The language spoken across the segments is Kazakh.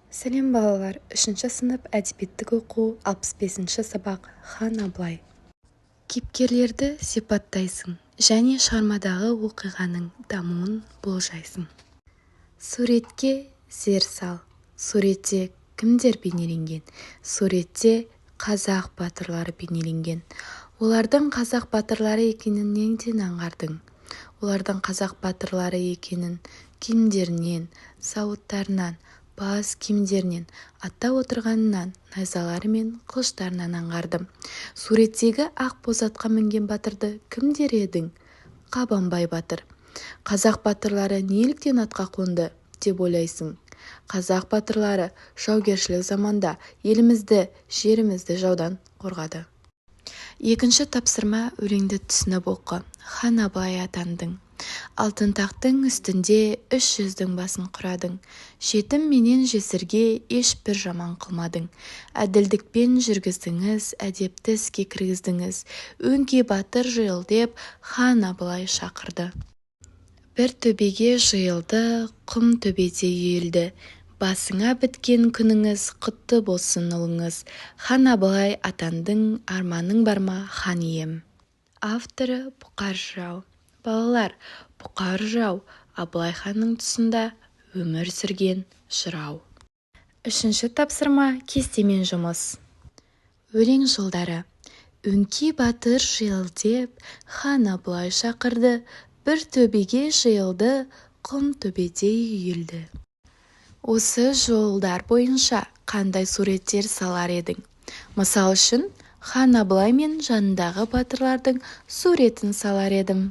Сәлем балалар, 3 сынып әдебиеттік оқу 65-ші сабақ хан Абылай. Кейіпкерлерді сипаттайсың және шығармадағы оқиғаның дамуын болжайсың. Суретке зер сал. Суретте кімдер бейнеленген? Суретте қазақ батырлары бейнеленген. Олардың қазақ батырлары екенін неден аңғардың? Олардың қазақ батырлары екенін киімдерінен, сауыттарынан, бас киімдерінен, атта отырғанынан, найзалары мен қылыштарынан аңғардым. Суреттегі ақ боз атқа мінген батырды кімдер едің? Қабанбай батыр. Қазақ батырлары неліктен атқа қонды деп ойлайсың? Қазақ батырлары жаугершілік заманда елімізді, жерімізді жаудан қорғады. Екінші тапсырма, өлеңді түсініп оқы. Хан Абылай атандың. Алтын тақтың үстінде 300-дің басын құрадың. Жетім менен жесірге ешбір жаман қылмадың. Әділдікпен жүргіздіңіз, әдепті іске кіргіздіңіз. Өңкей батыр жиыл деп хан Абылай шақырды. Бір төбеге жиылды, құм төбеде үйілді. Басыңа біткен күніңіз құтты болсын ұлыңыз. Хан Абылай атандың, арманың бар ма хан ием? Авторы Бұқар жырау. Балалар, Бұқар жырау Абылай ханның тұсында өмір сүрген жырау. Үшінші тапсырма, кестемен жұмыс. Өлең жолдары. Өңкей батыр жиыл деп хан Абылай шақырды. Бір төбеге жиылды, құм төбеде үйілді. Осы жолдар бойынша қандай суреттер салар едің? Мысал үшін, хан Абылай мен жанындағы батырлардың суретін салар едім.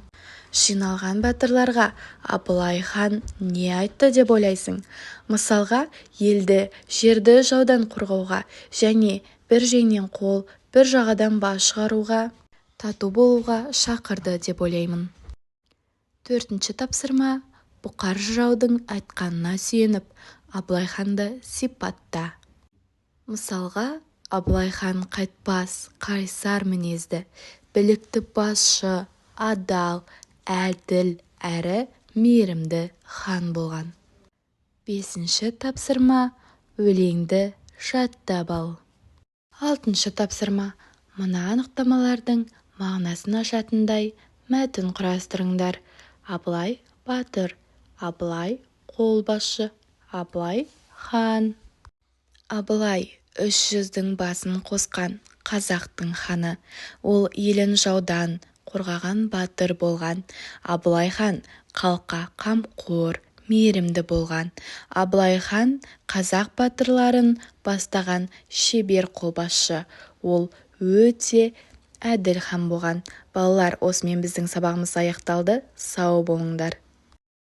Жиналған батырларға Абылай хан не айтты деп ойлайсың? Мысалға, елді, жерді жаудан қорғауға және бір жеңнен қол, бір жағадан бас шығаруға, тату болуға шақырды деп ойлаймын. Төртінші тапсырма, Бұқар жыраудың айтқанына сүйеніп, Абылай ханды сипатта. Мысалға, Абылай хан қайтпас, қайсар мінезді, білікті басшы, адал, әділ әрі мейірімді хан болған. Бесінші тапсырма, өлеңді жаттап ал. Алтыншы тапсырма, мына анықтамалардың мағынасын ашатындай мәтін құрастырыңдар. Абылай батыр, Абылай қолбасшы, Абылай хан. Абылай 300-дің басын қосқан қазақтың ханы. Ол елін жаудан қорғаған батыр болған. Абылай хан халыққа қамқор, мейірімді болған. Абылай хан қазақ батырларын бастаған шебер қолбасшы. Ол өте әділ хан болған. Балалар, осымен біздің сабағымыз аяқталды. Сау болыңдар.